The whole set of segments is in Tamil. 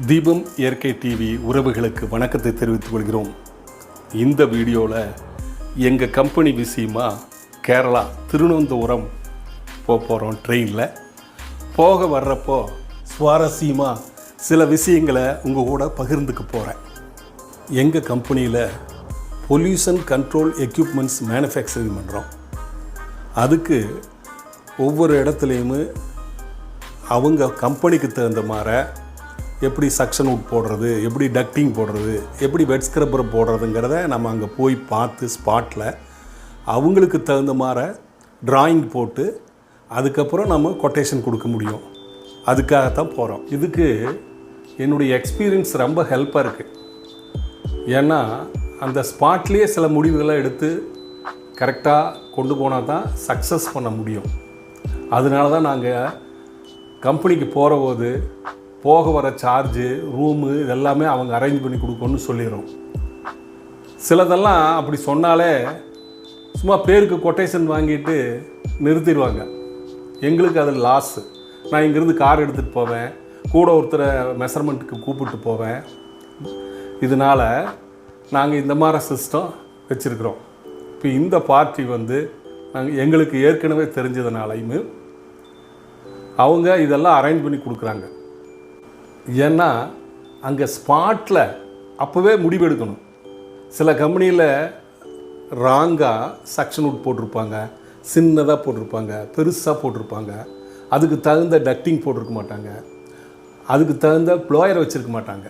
தீபம் இயற்கை டிவி உறவுகளுக்கு வணக்கத்தை தெரிவித்துக் கொள்கிறோம். இந்த வீடியோவில் எங்கள் கம்பெனி விஷயமா கேரளா திருவனந்தபுரம் போகிறோம். ட்ரெயினில் வர்றப்போ சுவாரஸ்யமாக சில விஷயங்களை உங்கள் கூட பகிர்ந்துக்க போகிறேன். எங்கள் கம்பெனியில் பொல்யூஷன் கண்ட்ரோல் எக்யூப்மெண்ட்ஸ் மேனுஃபேக்சரிங் பண்ணுறோம். அதுக்கு ஒவ்வொரு இடத்துலையுமே அவங்க கம்பெனிக்கு தகுந்த மாதிரி எப்படி சக்ஷன் வுட் போடுறது, எப்படி டக்டிங் போடுறது, எப்படி வெட் ஸ்க்ரப்பர் போடுறதுங்கிறத நம்ம அங்கே போய் பார்த்து ஸ்பாட்டில் அவங்களுக்கு தகுந்த மாதிரி ட்ராயிங் போட்டு அதுக்கப்புறம் நம்ம கொட்டேஷன் கொடுக்க முடியும். அதுக்காகத்தான் போகிறோம். இதுக்கு என்னுடைய எக்ஸ்பீரியன்ஸ் ரொம்ப ஹெல்ப்பாக இருக்குது. ஏன்னா அந்த ஸ்பாட்லேயே சில முடிவுகளை எடுத்து கரெக்டாக கொண்டு போனால் தான் சக்ஸஸ் பண்ண முடியும். அதனால தான் நாங்கள் கம்பெனிக்கு போகிறபோது போக வர சார்ஜு, ரூமு இதெல்லாமே அவங்க அரேஞ்ச் பண்ணி கொடுக்கணும்னு சொல்லிடுறோம். சிலதெல்லாம் அப்படி சொன்னாலே சும்மா பேருக்கு கொட்டேஷன் வாங்கிட்டு நிறுத்திடுவாங்க. எங்களுக்கு அது லாஸு. நான் இங்கேருந்து கார் எடுத்துகிட்டு போவேன், கூட ஒருத்தரை மெஷர்மெண்ட்டுக்கு கூப்பிட்டு போவேன். இதனால் நாங்கள் இந்த மாதிரி சிஸ்டம் வச்சுருக்குறோம். இப்போ இந்த பார்ட்டி நாங்கள் எங்களுக்கு ஏற்கனவே தெரிஞ்சதுனாலையுமே அவங்க இதெல்லாம் அரேஞ்ச் பண்ணி கொடுக்குறாங்க. ஏன்னா அங்கே ஸ்பாட்டில் அப்போவே முடிவெடுக்கணும். சில கம்பெனியில் ராங்காக சக்ஷன் வுட் போட்டிருப்பாங்க, சின்னதாக போட்டிருப்பாங்க, பெருசாக போட்டிருப்பாங்க. அதுக்கு தகுந்த டக்டிங் போட்டிருக்க மாட்டாங்க, அதுக்கு தகுந்த ப்ளோயரை வச்சுருக்க மாட்டாங்க.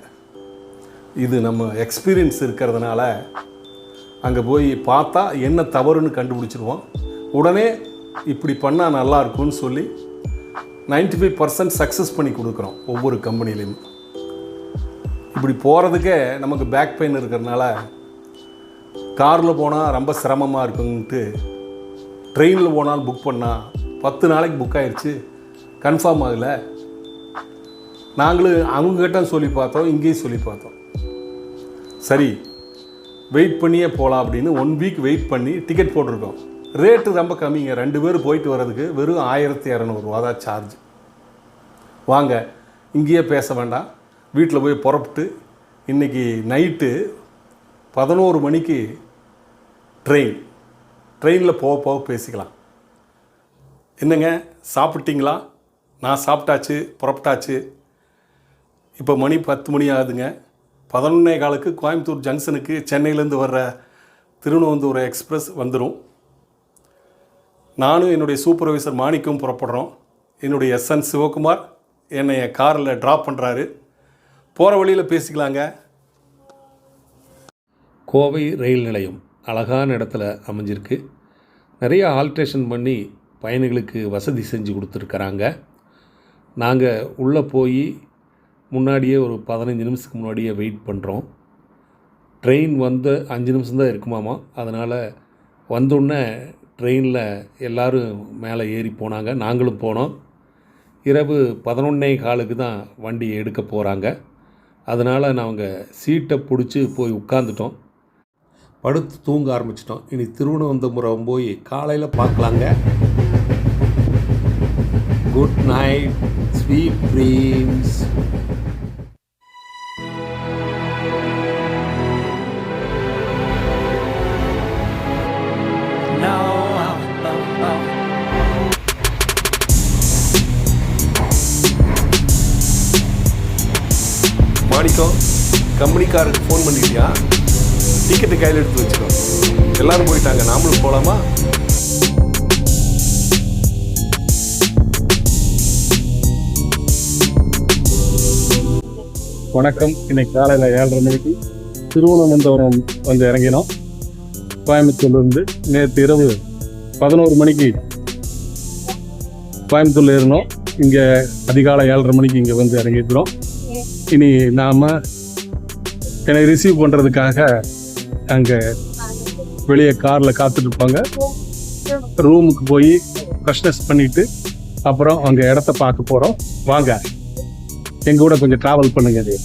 இது நம்ம எக்ஸ்பீரியன்ஸ் இருக்கிறதுனால அங்கே போய் பார்த்தா என்ன தவறுன்னு கண்டுபிடிச்சிருவோம். உடனே இப்படி பண்ணால் நல்லாயிருக்கும்னு சொல்லி 95% சக்ஸஸ் பண்ணி கொடுக்குறோம் ஒவ்வொரு கம்பெனிலையும். இப்படி போகிறதுக்கே நமக்கு பேக் பெயின் இருக்கிறதுனால காரில் போனால் ரொம்ப சிரமமாக இருக்குன்ட்டு ட்ரெயினில் போனால் புக் பண்ணால் 10 நாளைக்கு புக் ஆகிடுச்சு, கன்ஃபார்ம் ஆகலை. நாங்களும் அவங்ககிட்ட சொல்லி பார்த்தோம், இங்கேயும் சொல்லி பார்த்தோம். சரி வெயிட் பண்ணியே போகலாம் அப்படின்னு 1 வீக் வெயிட் பண்ணி டிக்கெட் போட்டிருக்கோம். ரேட்டு ரொம்ப கம்மிங்க. 2 பேர் போயிட்டு வர்றதுக்கு வெறும் 1200 தான் சார்ஜ். வாங்க இங்கேயே பேச வேண்டாம், வீட்டில் போய் புறப்பட்டு இன்றைக்கி நைட்டு 11 மணிக்கு ட்ரெயினில் போக பேசிக்கலாம். என்னங்க சாப்பிட்டீங்களா? நான் சாப்பிட்டாச்சு, புறப்பட்டாச்சு. இப்போ மணி 10 மணி ஆகுதுங்க. 11:15 கோயம்புத்தூர் ஜங்ஷனுக்கு சென்னையிலேருந்து வர்ற திருவனந்தபுரம் எக்ஸ்பிரஸ் வந்துடும். நானும் என்னுடைய சூப்பர்வைசர் மாணிக்கம் புறப்படுறோம். என்னுடைய SN சிவகுமார் என்னை காரில் ட்ராப் பண்ணுறாரு. போகிற வழியில் பேசிக்கலாங்க. கோவை ரயில் நிலையம் அழகான இடத்துல அமைஞ்சிருக்கு. நிறைய ஆல்ட்ரேஷன் பண்ணி பயணிகளுக்கு வசதி செஞ்சு கொடுத்துருக்குறாங்க. நாங்கள் உள்ளே போய் முன்னாடியே ஒரு 15 நிமிஷத்துக்கு முன்னாடியே வெயிட் பண்ணுறோம். ட்ரெயின் 5 நிமிஷம் தான் இருக்குமாமா. அதனால் வந்தோடனே ட்ரெயினில் எல்லோரும் மேலே ஏறி போனாங்க, நாங்களும் போனோம். இரவு 11:15 தான் வண்டி எடுக்க போகிறாங்க. அதனால் நாங்கள் சீட்டை பிடிச்சி போய் உட்காந்துட்டோம், படுத்து தூங்க ஆரம்பிச்சிட்டோம். இனி திருவனந்தபுரம் போய் காலையில் பார்க்கலாங்க. Good night, sweet dreams. Manikkam, கம்பெனிக்காரருக்கு ஃபோன் பண்ணிட்டியா? டிக்கெட்டு கையில் எடுத்து வச்சுக்கோ. எல்லோரும் போயிட்டாங்க, நாமளும் போகலாமா? வணக்கம். இன்னைக்கு காலையில் 7:30 மணிக்கு திருவனந்தபுரம் வந்து இறங்கினோம். கோயம்புத்தூர்லேருந்து நேற்று இரவு 11 மணிக்கு கோயம்புத்தூர்ல இருந்தோம். இங்கே அதிகாலை 7:30 மணிக்கு இங்கே வந்து இறங்கிக்கிறோம். இனி நாம் என்னை ரிசீவ் பண்ணுறதுக்காக அங்கே வெளியே காரில் காத்துட்ருப்பாங்க. ரூமுக்கு போய் ஃப்ரெஷ்னஸ் பண்ணிவிட்டு அப்புறம் அங்கே இடத்த பார்க்க போகிறோம். வாங்க எங்கள் கூட கொஞ்சம் ட்ராவல் பண்ணுங்க. இது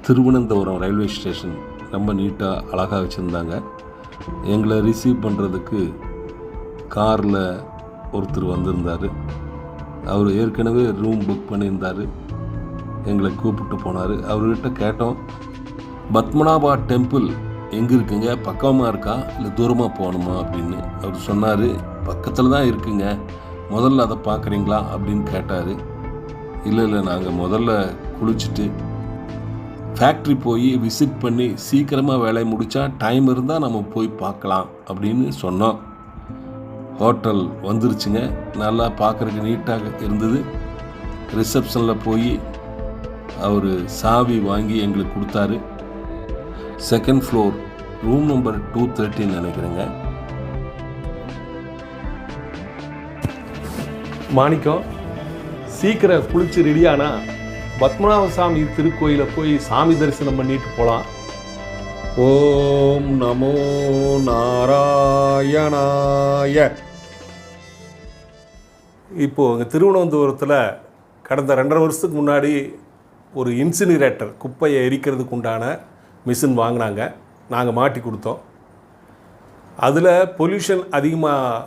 திருவனந்தபுரம் ரயில்வே ஸ்டேஷன் ரொம்ப நீட்டாக அழகாக வச்சுருந்தாங்க. எங்களை ரிசீவ் பண்ணுறதுக்கு காரில் ஒருத்தர் வந்திருந்தார். அவர் ஏற்கனவே ரூம் புக் பண்ணியிருந்தார். எங்களை கூப்பிட்டு போனார். அவர்கிட்ட கேட்டோம், பத்மநாபா டெம்பிள் எங்கே இருக்குங்க, பக்கமாக இருக்கா இல்லை தூரமாக போகணுமா அப்படின்னு. அவர் சொன்னார், பக்கத்தில் தான் இருக்குங்க, முதல்ல அதை பார்க்குறீங்களா அப்படின்னு கேட்டார். இல்லை நாங்கள் முதல்ல குளிச்சுட்டு ஃபேக்ட்ரி போய் விசிட் பண்ணி சீக்கிரமாக வேலையை முடித்தா டைம் இருந்தால் நம்ம போய் பார்க்கலாம் அப்படின்னு சொன்னோம். ஹோட்டல் வந்துருச்சுங்க. நல்லா பார்க்குறதுக்கு நீட்டாக இருந்தது. ரிசப்ஷனில் போய் அவர் சாவி வாங்கி எங்களுக்கு கொடுத்தாரு. செகண்ட் ஃப்ளோர் ரூம் நம்பர் 230 நினைக்கிறேங்க. மாணிக்கம், சீக்கிரம் குளிச்சு ரெடியானா பத்மநாப சாமி திருக்கோயிலை போய் சாமி தரிசனம் பண்ணிட்டு போகலாம். ஓம் நமோ நாராயணாய. இப்போது இங்கே திருவனந்தபுரத்தில் கடந்த 2.5 வருஷத்துக்கு முன்னாடி ஒரு இன்சினிரேட்டர், குப்பையை எரிக்கிறதுக்கு உண்டான மிஷின் வாங்கினாங்க. நாங்கள் மாட்டி கொடுத்தோம். அதில் பொல்யூஷன் அதிகமாக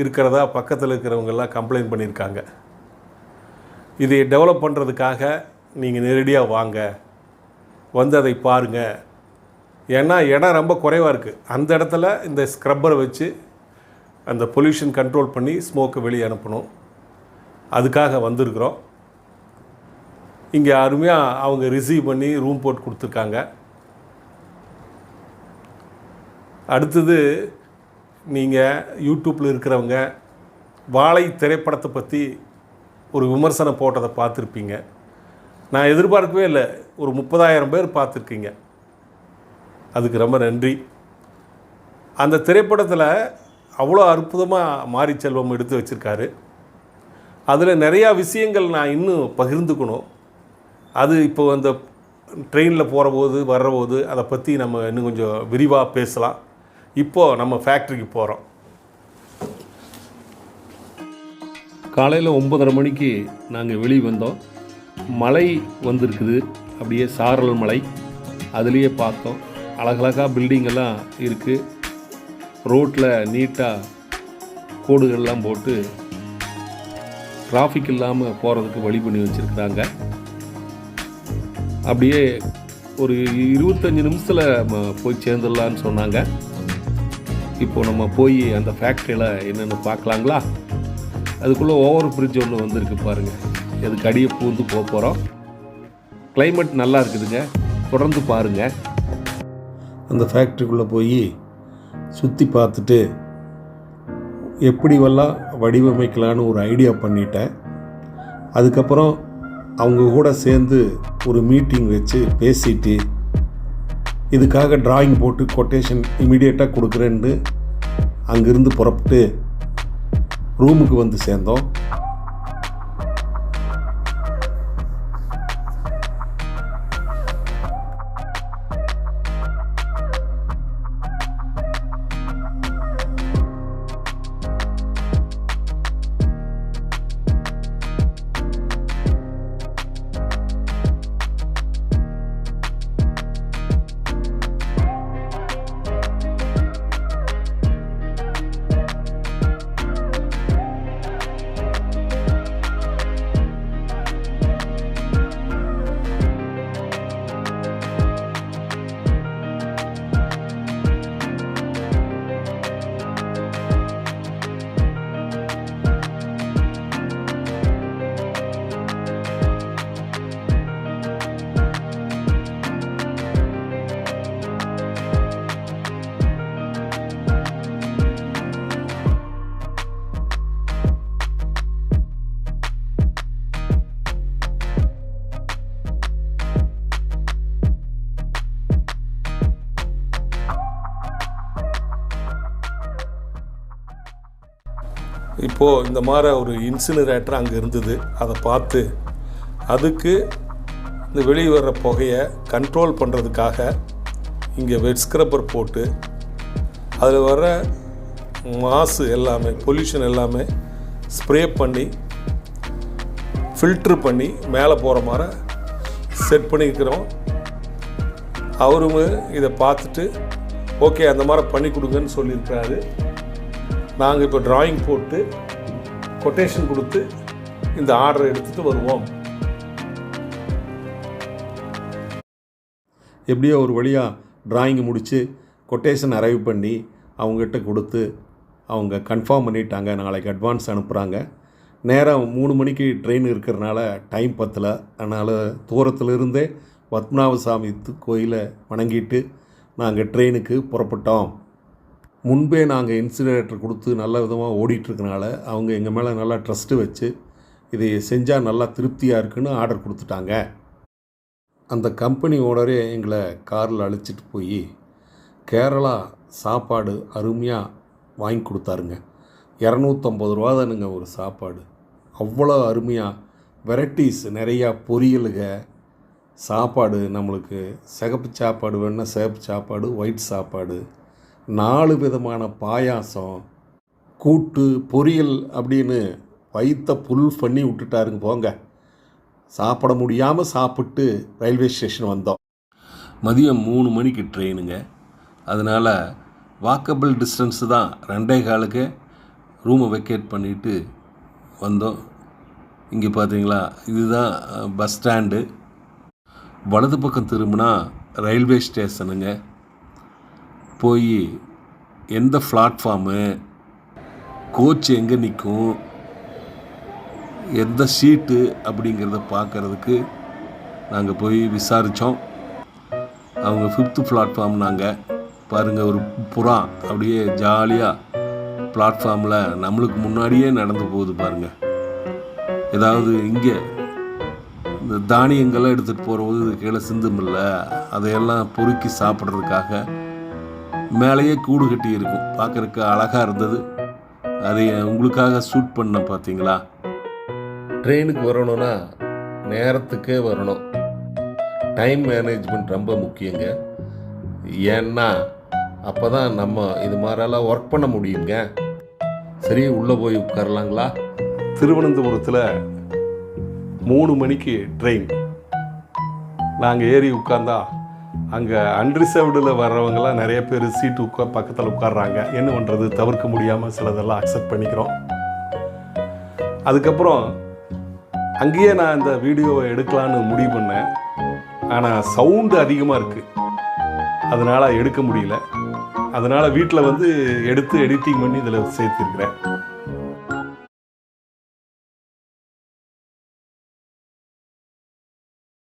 இருக்கிறதா பக்கத்தில் இருக்கிறவங்கெல்லாம் கம்ப்ளைண்ட் பண்ணியிருக்காங்க. இதை டெவலப் பண்ணுறதுக்காக நீங்கள் நேரடியாக வாங்க, வந்து அதை பாருங்கள். ஏன்னா இடம் ரொம்ப குறைவாக இருக்குது. அந்த இடத்துல இந்த ஸ்க்ரப்பரை வச்சு அந்த பொல்யூஷன் கண்ட்ரோல் பண்ணி ஸ்மோக்கை வெளியே அனுப்பணும். அதுக்காக வந்திருக்கிறோம். இங்கே அருமையாக அவங்க ரிசீவ் பண்ணி ரூம் போட்டு கொடுத்துருக்காங்க. அடுத்தது, நீங்கள் யூடியூப்பில் இருக்கிறவங்க வாழை திரைப்படத்தை பற்றி ஒரு விமர்சனம் போட்டதை பார்த்துருப்பீங்க. நான் எதிர்பார்க்கவே இல்லை, ஒரு 30,000 பேர் பார்த்துருக்கீங்க. அதுக்கு ரொம்ப நன்றி. அந்த திரைப்படத்தில் அவ்வளோ அற்புதமாக மாரிச்செல்வம் எடுத்து வச்சுருக்காரு. அதில் நிறையா விஷயங்கள் நான் இன்னும் பகிர்ந்துக்கணும். அது இப்போ அந்த ட்ரெயினில் போகிறபோது வர்றபோது அதை பற்றி நம்ம இன்னும் கொஞ்சம் விரிவாக பேசலாம். இப்போது நம்ம ஃபேக்ட்ரிக்கு போகிறோம். காலையில் 9:30 மணிக்கு நாங்கள் வெளியே வந்தோம். மழை வந்திருக்குது, அப்படியே சாரல் மலை. அதுலேயே பார்த்தோம், அழகழகாக பில்டிங்கெல்லாம் இருக்குது. ரோட்டில் நீட்டாக கோடுகள்லாம் போட்டு டிராஃபிக் இல்லாமல் போகிறதுக்கு வழி பண்ணி வச்சுருக்குறாங்க. அப்படியே ஒரு 25 நிமிஷத்தில் நம்ம போய் சேர்ந்துடலான்னு சொன்னாங்க. இப்போ நம்ம போய் அந்த ஃபேக்ட்ரியில் என்னென்னு பார்க்கலாங்களா? அதுக்குள்ளே ஓவர் பிரிட்ஜ் ஒன்று வந்திருக்கு பாருங்கள். அதுக்கு அடியை பூந்து போக போகிறோம். கிளைமேட் நல்லா இருக்குதுங்க, தொடர்ந்து பாருங்கள். அந்த ஃபேக்ட்ரிக்குள்ளே போய் சுற்றி பார்த்துட்டு எப்படிவெல்லாம் வடிவமைக்கலான்னு ஒரு ஐடியா பண்ணிட்டேன். அதுக்கப்புறம் அவங்க கூட சேர்ந்து ஒரு மீட்டிங் வச்சு பேசிட்டு இதுக்காக டிராயிங் போட்டு கொட்டேஷன் இமீடியட்டாக கொடுக்குறேன்னு அங்கேருந்து புறப்பட்டு ரூமுக்கு வந்து சேர்ந்தோம். இப்போது இந்த மாதிரி ஒரு இன்சினரேட்டர் அங்கே இருந்தது. அதை பார்த்து அதுக்கு இந்த வெளியே வர்ற புகையை கண்ட்ரோல் பண்ணுறதுக்காக இங்கே வெட் ஸ்க்ரப்பர் போட்டு அதில் வர மாசு எல்லாமே பொல்யூஷன் எல்லாமே ஸ்ப்ரே பண்ணி ஃபில்ட்ரு பண்ணி மேலே போகிற மாதிரி செட் பண்ணியிருக்கிறோம். அவரும் இதை பார்த்துட்டு ஓகே அந்த மாதிரி பண்ணி கொடுங்கன்னு சொல்லியிருக்கிறாரு. நாங்கள் இப்போ டிராயிங் போட்டு கொட்டேஷன் கொடுத்து இந்த ஆர்டரை எடுத்துகிட்டு வருவோம். எப்படியோ ஒரு வழியாக டிராயிங் முடித்து கொட்டேஷன் அரைவ் பண்ணி அவங்ககிட்ட கொடுத்து அவங்க கன்ஃபார்ம் பண்ணிட்டாங்க. நாளைக்கு அட்வான்ஸ் அனுப்புகிறாங்க. நேரம் 3 மணிக்கு ட்ரெயின் இருக்கிறனால டைம் பத்தலை. அதனால் தூரத்திலிருந்தே பத்மநாபசாமி கோயிலை வணங்கிட்டு நாங்கள் ட்ரெயினுக்கு புறப்பட்டோம். முன்பே நாங்கள் இன்சினரேட்டர் கொடுத்து நல்ல விதமாக ஓடிட்டுருக்கனால அவங்க எங்கள் மேலே நல்லா ட்ரஸ்ட்டு வச்சு இதை செஞ்சால் நல்லா திருப்தியாக இருக்குன்னு ஆர்டர் கொடுத்துட்டாங்க. அந்த கம்பெனி ஓனரே எங்களை காரில் அழைச்சிட்டு போய் கேரளா சாப்பாடு அருமையாக வாங்கி கொடுத்தாருங்க. 250 ரூபா தானுங்க ஒரு சாப்பாடு. அவ்வளோ அருமையாக வெரைட்டிஸ் நிறையா பொரியலுக சாப்பாடு. நம்மளுக்கு சிகப்பு சாப்பாடு வேணுன்னா சிகப்பு சாப்பாடு, ஒயிட் சாப்பாடு, 4 விதமான பாயாசம், கூட்டு, பொரியல் அப்படின்னு வயிற்ற புல் பண்ணி விட்டுட்டாருங்க. போங்க, சாப்பிட முடியாமல் சாப்பிட்டு ரயில்வே ஸ்டேஷன் வந்தோம். மதியம் 3 மணிக்கு ட்ரெயினுங்க. அதனால் வாக்கபிள் டிஸ்டன்ஸு தான் 2:15க்கு ரூமை வெக்கேட் பண்ணிவிட்டு வந்தோம். இங்கே பார்த்தீங்களா, இதுதான் பஸ் ஸ்டாண்டு. வலது பக்கம் திரும்பினா ரயில்வே ஸ்டேஷனுங்க. போய் எந்த பிளாட்ஃபார்மு, கோச் எங்கே நிற்கும், எந்த சீட்டு அப்படிங்கிறத பார்க்குறதுக்கு நாங்கள் போய் விசாரித்தோம். அவங்க 5th பிளாட்ஃபார்ம். நாங்கள் பாருங்கள், ஒரு புறா அப்படியே ஜாலியாக பிளாட்ஃபார்மில் நம்மளுக்கு முன்னாடியே நடந்து போகுது பாருங்கள். ஏதாவது இங்கே இந்த தானியங்கள்லாம் எடுத்துகிட்டு போகிறபோது கீழே சிந்துமில்ல, அதையெல்லாம் பொறுக்கி சாப்பிட்றதுக்காக மேலேயே கூடு கட்டி இருக்கும். பார்க்குறதுக்கு அழகாக இருந்தது. அதை உங்களுக்காக ஷூட் பண்ண பார்த்தீங்களா. ட்ரெயினுக்கு வரணும்னா நேரத்துக்கே வரணும். டைம் மேனேஜ்மெண்ட் ரொம்ப முக்கியங்க. ஏன்னா அப்போ தான் நம்ம இது மாதிரிலாம் ஒர்க் பண்ண முடியுங்க. சரி, உள்ளே போய் உட்காரலாங்களா? திருவனந்தபுரத்தில் 3 மணிக்கு ட்ரெயின். நாங்கள் ஏறி உட்கார்ந்தா அங்கே அன்ரிசர்வ்டில் வர்றவங்களாம் நிறைய பேர் சீட்டு பக்கத்தில் உட்கார்றாங்க. என்ன பண்ணுறது, தவிர்க்க முடியாமல் சிலதெல்லாம் அக்செப்ட் பண்ணிக்கிறோம். அதுக்கப்புறம் அங்கேயே நான் இந்த வீடியோவை எடுக்கலான்னு முடிவு பண்ணேன். ஆனால் சவுண்டு அதிகமாக இருக்குது, அதனால் எடுக்க முடியல. அதனால் வீட்டில் வந்து எடுத்து எடிட்டிங் பண்ணி இதில் சேர்த்திருக்கிறேன்.